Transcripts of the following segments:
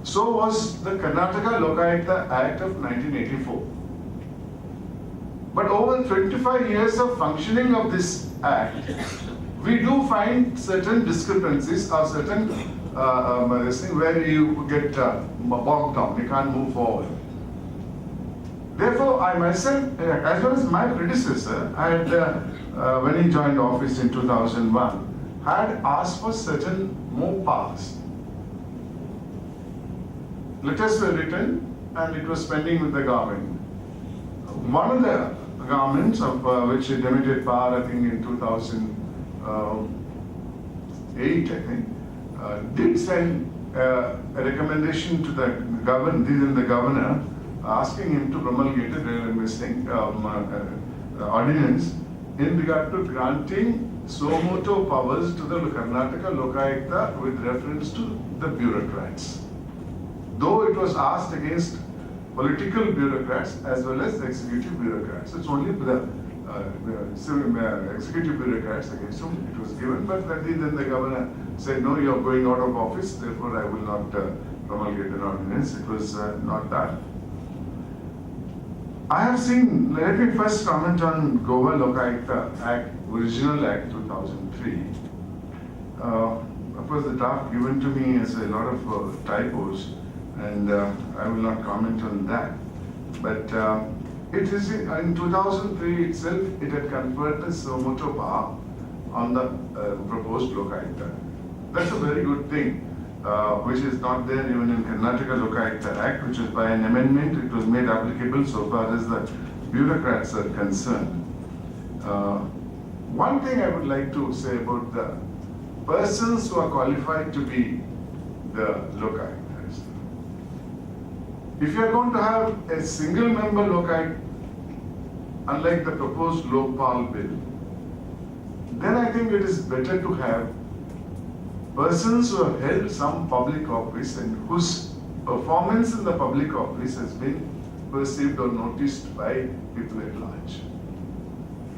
So was the Karnataka Lokayukta Act of 1984. But over 25 years of functioning of this act, we do find certain discrepancies or certain where you get bogged down, you can't move forward. Therefore, I myself, as well as my predecessor, had, when he joined office in 2001, had asked for certain more powers. Letters were written and it was pending with the government. One of the governments of which limited power, I think in 2008, I think, did send a recommendation to the governor, asking him to promulgate a ordinance in regard to granting suo motu powers to the Karnataka Lokayukta with reference to the bureaucrats. Though it was asked against political bureaucrats as well as the executive bureaucrats. It's only the executive bureaucrats against whom it was given, but then the governor said, no, you are going out of office, therefore I will not promulgate an ordinance. It was not that. I have seen, let me first comment on Goa Lokayukta Act, Original Act 2003. Of course, the draft given to me has a lot of typos, and I will not comment on that. But it is in 2003 itself, it had conferred the suo motu power on the proposed Lokayukta. That's a very good thing, which is not there even in Karnataka Lokayukta Act, which was by an amendment. It was made applicable so far as the bureaucrats are concerned. One thing I would like to say about the persons who are qualified to be the Lokayuktas. If you are going to have a single member Lokayukta, unlike the proposed Lokpal bill, then I think it is better to have persons who have held some public office and whose performance in the public office has been perceived or noticed by people at large.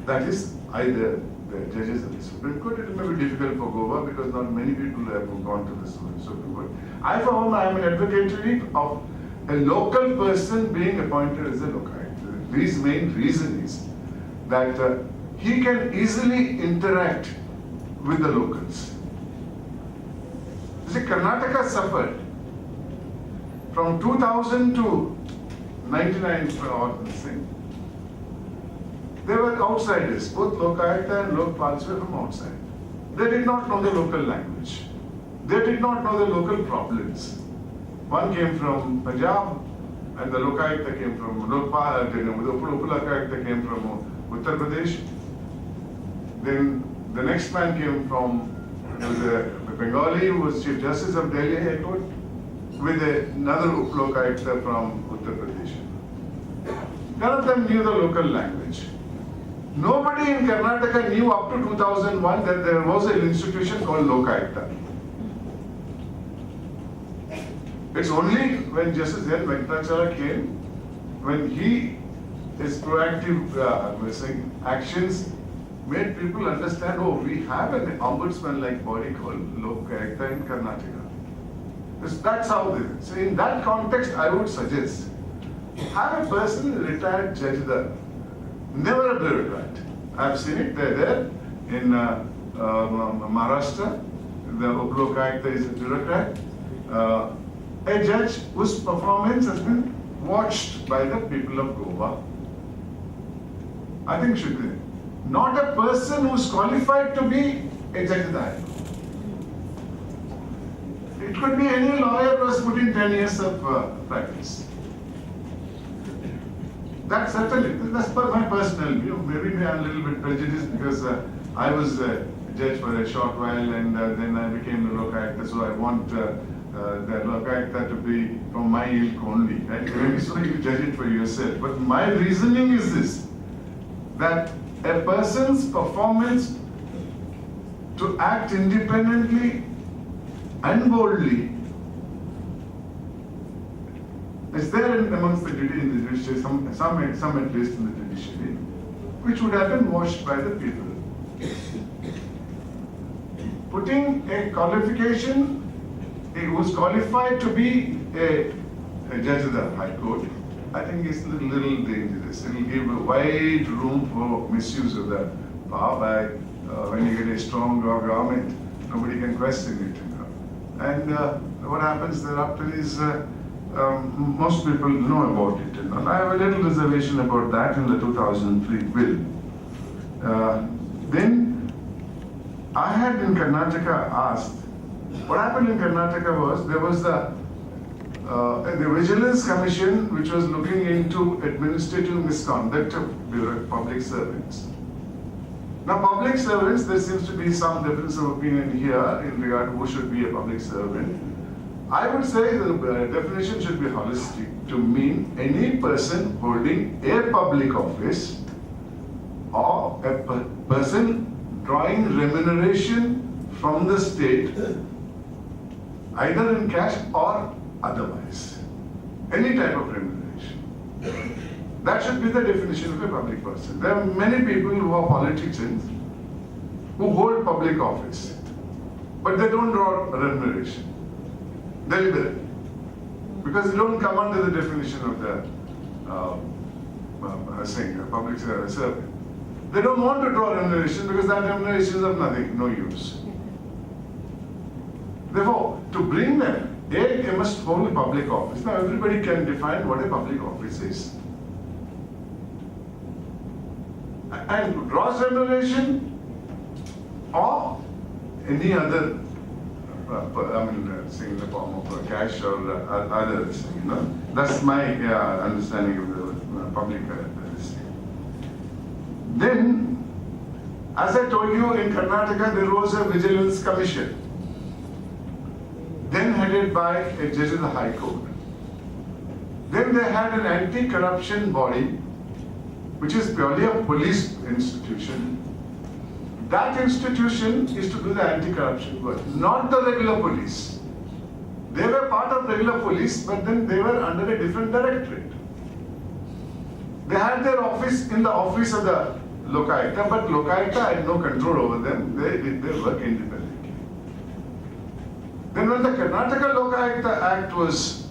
That is either the judges of the Supreme Court. It may be difficult for Goa because not many people have gone to the Supreme Court. I, for one, I am an advocate of a local person being appointed as a Lokayukta. His main reason is that he can easily interact with the locals. You see, Karnataka suffered from 2000 to 99 they were outsiders. Both Lokayukta and Lokpals were from outside. They did not know the local language. They did not know the local problems. One came from Punjab, and the Lokayukta came from Lokpal, the Lokayukta came from Uttar Pradesh. Then the next man came from the Bengali, who was Chief Justice of Delhi High Court, with another Lokayukta from Uttar Pradesh. None of them knew the local language. Nobody in Karnataka knew up to 2001 that there was an institution called Lokayukta. It's only when Justice N. Venkatachala came, when his proactive actions made people understand, oh, we have an ombudsman-like body called Lokayukta in Karnataka. That's how this is. So in that context, I would suggest, have a person, retired judge there, never a bureaucrat. I've seen it, they're there in Maharashtra, the Lokayukta is a bureaucrat. A judge whose performance has been watched by the people of Goa. I think should be. Not a person who is qualified to be a judge of the High Court. It could be any lawyer who has put in 10 years of practice. That's certainly, that's my personal view. Maybe I'm a little bit prejudiced because I was a judge for a short while and then I became a Lokayukta, so I want the Lokayukta to be from my ilk only. Right? Maybe so you judge it for yourself. But my reasoning is this, that a person's performance to act independently and boldly is there amongst the judiciary, some at least in the judiciary, which would have been watched by the people. Putting a qualification who's qualified to be a judge of the High Court, I think it's a little dangerous. It will give a wide room for misuse of the power by when you get a strong government, nobody can question it. And what happens thereafter is most people know about it. I have a little reservation about that in the 2003 bill. Then I had in Karnataka asked, what happened in Karnataka was there was the Vigilance Commission which was looking into administrative misconduct of public servants. Now, public servants, there seems to be some difference of opinion here in regard to who should be a public servant. I would say the definition should be holistic to mean any person holding a public office or a person drawing remuneration from the state, either in cash or otherwise. Any type of remuneration. That should be the definition of a public person. There are many people who are politicians who hold public office, but they don't draw remuneration deliberately because they don't come under the definition of the public servant. They don't want to draw remuneration because that remuneration is of nothing, no use. Therefore, to bring them, they must hold a public office. Now, everybody can define what a public office is. And gross remuneration or any other, say in the form of cash or others, That's my understanding of the public policy. Then, as I told you, in Karnataka there was a Vigilance Commission, then headed by a judge of the High Court. Then they had an anti-corruption body, which is purely a police institution. That institution is to do the anti-corruption work, not the regular police. They were part of regular police, but then they were under a different directorate. They had their office in the office of the Lokayukta, but Lokayukta had no control over them. They did their work independently. Then when the Karnataka Lokayukta Act was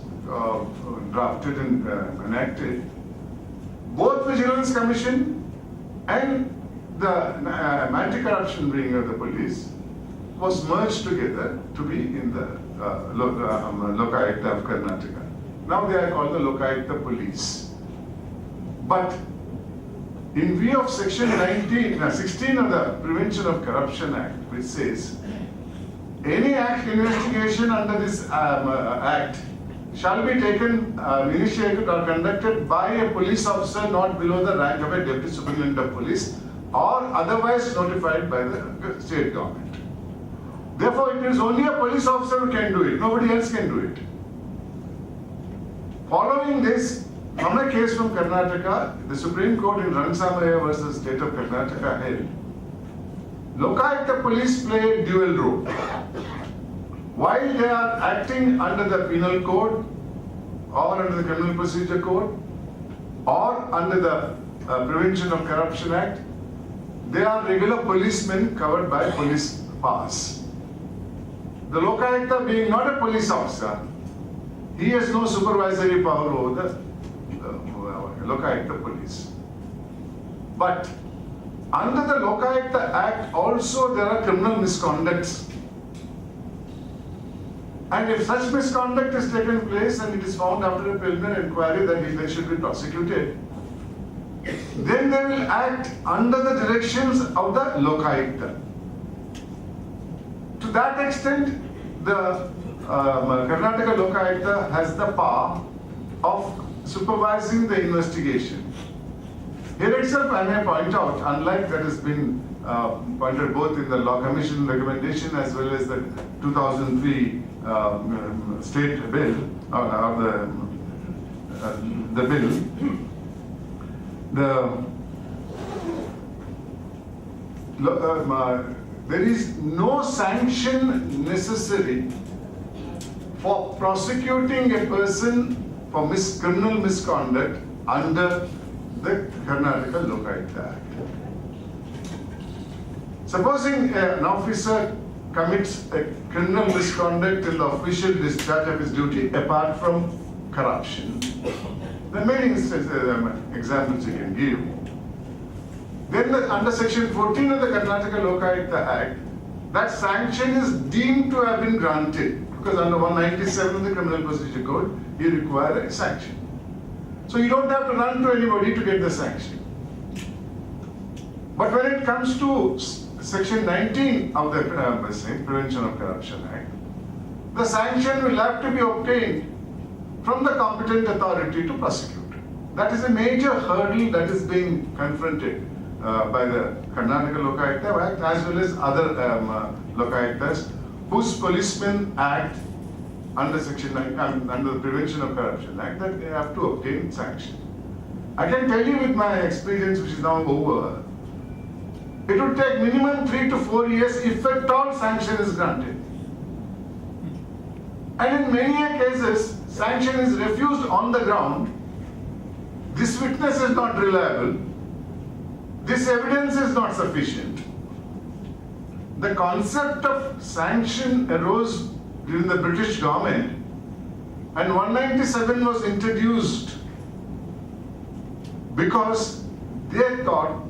drafted and enacted, both Vigilance Commission and the anti-corruption wing of the police was merged together to be in the Lokayukta of Karnataka. Now they are called the Lokayukta Police. But in view of section 16 of the Prevention of Corruption Act, which says, any investigation under this act shall be taken, initiated or conducted by a police officer not below the rank of a deputy superintendent of police or otherwise notified by the state government. Therefore, it is only a police officer who can do it. Nobody else can do it. Following this, from a case from Karnataka, the Supreme Court in Ransamaya versus State of Karnataka held, Lokayukta police play a dual role. While they are acting under the penal code or under the criminal procedure code or under the Prevention of Corruption Act, they are regular policemen covered by police powers. The Lokayukta being not a police officer, he has no supervisory power over the Lokayukta police. But under the Lokayukta Act also there are criminal misconducts. And if such misconduct is taken place and it is found after a preliminary inquiry that they should be prosecuted, then they will act under the directions of the Lokayukta. To that extent, the Karnataka Lokayukta has the power of supervising the investigation. Here itself, I may point out, unlike that has been pointed both in the Law Commission recommendation as well as the 2003 state bill, or the bill, there is no sanction necessary for prosecuting a person for criminal misconduct under the Karnataka Lokayukta Act. Supposing an officer commits a criminal misconduct in the official discharge of his duty apart from corruption. There are many examples you can give. Then under section 14 of the Karnataka Lokayukta Act, that sanction is deemed to have been granted because under 197 of the Criminal Procedure Code, you require a sanction. So you don't have to run to anybody to get the sanction. But when it comes to section 19 of the Prevention of Corruption Act, the sanction will have to be obtained from the competent authority to prosecute. That is a major hurdle that is being confronted by the Karnataka Lokayukta Act as well as other Lokayuktas whose policemen act under section 9, under the Prevention of Corruption Act, that they have to obtain sanction. I can tell you with my experience, which is now over, it would take minimum 3 to 4 years if at all sanction is granted. And in many cases, sanction is refused on the ground. This witness is not reliable. This evidence is not sufficient. The concept of sanction arose during the British government, and 197 was introduced because they thought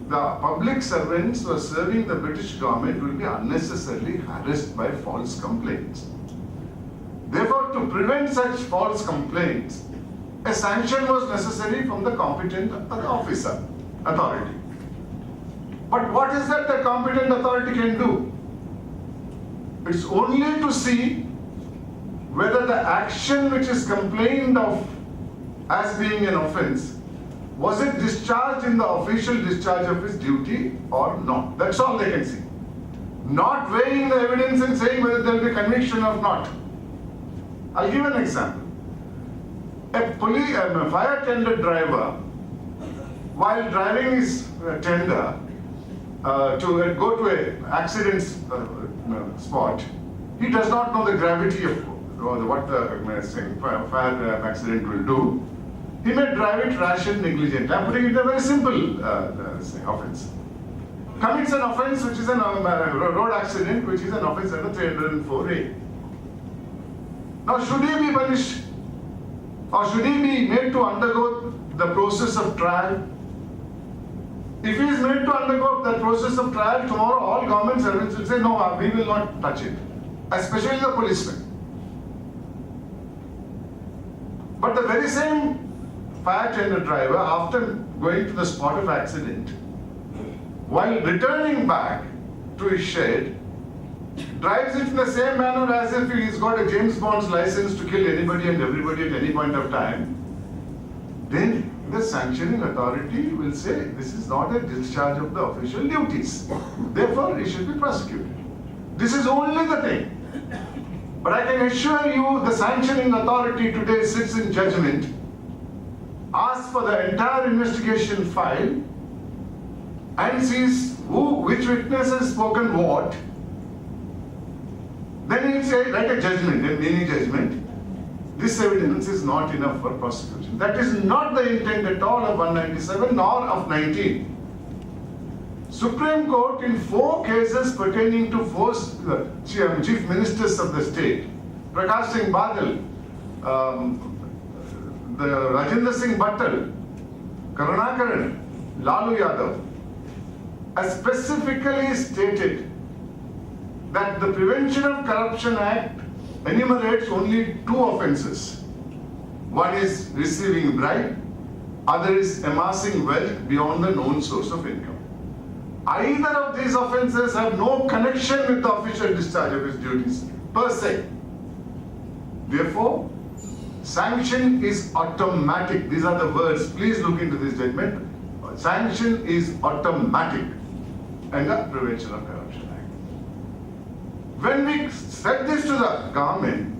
the public servants who are serving the British government will be unnecessarily harassed by false complaints. Therefore, to prevent such false complaints, a sanction was necessary from the competent authority. But what is that the competent authority can do? It's only to see whether the action which is complained of as being an offense, was it discharged in the official discharge of his duty or not? That's all they can see. Not weighing the evidence and saying whether there will be conviction or not. I'll give an example. A fire tender driver, while driving his tender to go to an accident spot, he does not know the gravity of what the fire accident will do. He may drive it rash and negligent. I'm putting it a very simple offense. Commits an offense which is a road accident, which is an offense under 304A. Now, should he be punished? Or should he be made to undergo the process of trial? If he is made to undergo that process of trial, tomorrow all government servants will say, no, we will not touch it. Especially the policemen. But the very same fire tender driver, after going to the spot of accident, while returning back to his shed, drives it in the same manner as if he's got a James Bond's license to kill anybody and everybody at any point of time, then the sanctioning authority will say this is not a discharge of the official duties. Therefore, he should be prosecuted. This is only the thing. But I can assure you the sanctioning authority today sits in judgment, asks for the entire investigation file, and sees which witness has spoken what. Then he'll say, write a judgment, a mini judgment. This evidence is not enough for prosecution. That is not the intent at all of 197 nor of 19. Supreme Court in 4 cases pertaining to 4 chief ministers of the state, Prakash Singh Badal, the Rajendra Singh Battal, Karunakaran, Lalu Yadav, has specifically stated that the Prevention of Corruption Act enumerates only 2 offences. One is receiving bribe, other is amassing wealth beyond the known source of income. Either of these offences have no connection with the official discharge of his duties per se. Therefore, sanction is automatic. These are the words. Please look into this judgment. Sanction is automatic under Prevention of Corruption Act. When we said this to the government,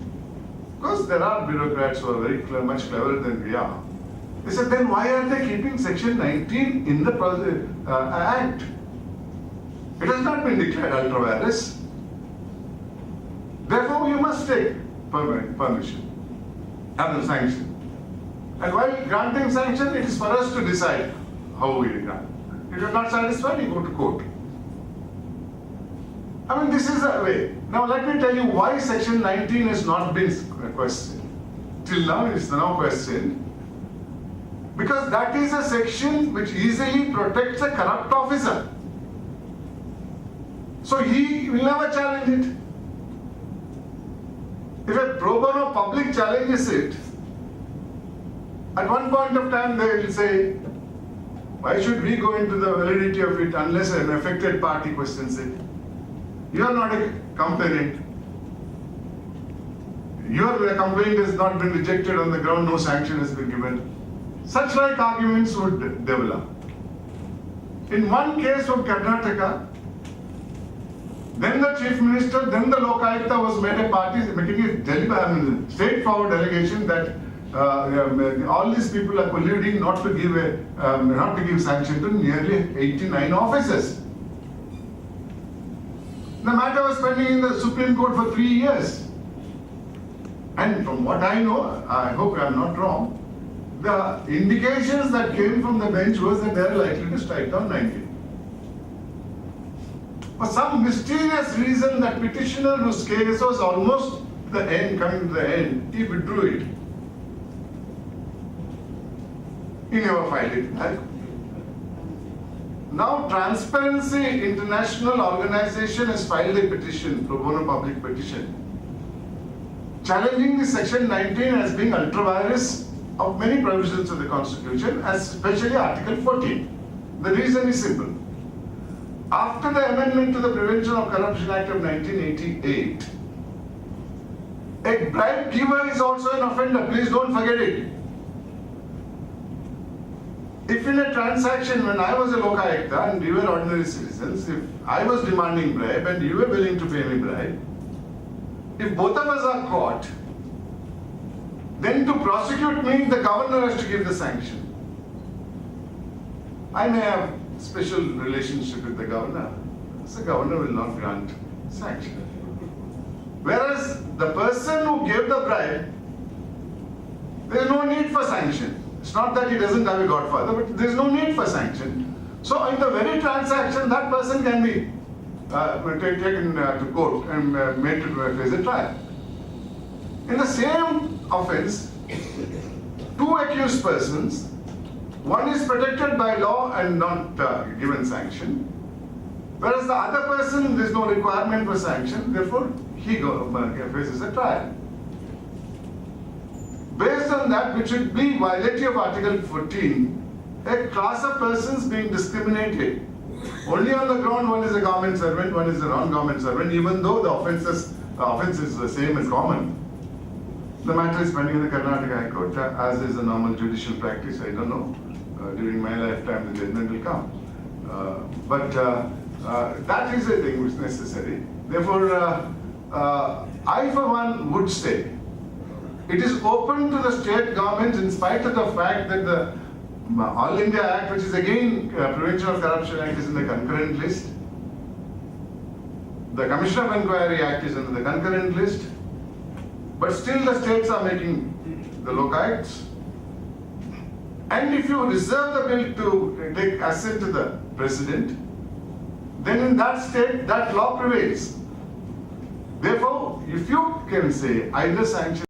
because there are bureaucrats who are very much cleverer than we are, they said, then why are they keeping section 19 in the Act? It has not been declared ultra vires. Therefore, you must take permission and the sanction. And while granting sanction, it is for us to decide how we grant. If you are not satisfied, you go to court. I mean, this is a way. Now let me tell you why section 19 has not been questioned. Till now it is now questioned. Because that is a section which easily protects a corrupt officer. So he will never challenge it. If a pro bono public challenges it, at one point of time they will say, why should we go into the validity of it unless an affected party questions it? You are not a complainant. Your complaint has not been rejected on the ground, no sanction has been given. Such like arguments would develop. In one case of Karnataka, then the Chief Minister, then the Lokayukta was made a party, making a straightforward allegation that all these people are colluding not to give sanction to nearly 89 officers. The matter was pending in the Supreme Court for 3 years. And from what I know, I hope I am not wrong, the indications that came from the bench was that they are likely to strike down 19. For some mysterious reason, that petitioner whose case was almost the end, coming to the end, he withdrew it. He never filed it back. Now, Transparency International organization has filed a petition, pro bono public petition, challenging the section 19 as being ultra vires of many provisions of the Constitution, especially Article 14. The reason is simple. After the amendment to the Prevention of Corruption Act of 1988, a bribe giver is also an offender. Please don't forget it. If in a transaction, when I was a Lokayukta and you were ordinary citizens, if I was demanding bribe and you were willing to pay me bribe, if both of us are caught, then to prosecute me, the governor has to give the sanction. I may have special relationship with the governor, so the governor will not grant sanction. Whereas the person who gave the bribe, there is no need for sanction. It's not that he doesn't have a godfather, but there is no need for sanction. So in the very transaction, that person can be taken to court and made to face a trial. In the same offense, two accused persons, one is protected by law and not given sanction, whereas the other person, there is no requirement for sanction, therefore he faces a trial. Based on that, which would be violative of Article 14, a class of persons being discriminated only on the ground one is a government servant, one is a non-government servant, even though the offence is the same as common. The matter is pending in the Karnataka High Court, as is the normal judicial practice. I don't know. During my lifetime, the judgment will come. But that is a thing which is necessary. Therefore, I for one would say, it is open to the state governments in spite of the fact that the All India Act, which is again Prevention of Corruption Act, is in the concurrent list. The Commission of Inquiry Act is in the concurrent list. But still the states are making the Lokayuks. And if you reserve the bill to take assent to the president, then in that state, that law prevails. Therefore, if you can say either sanction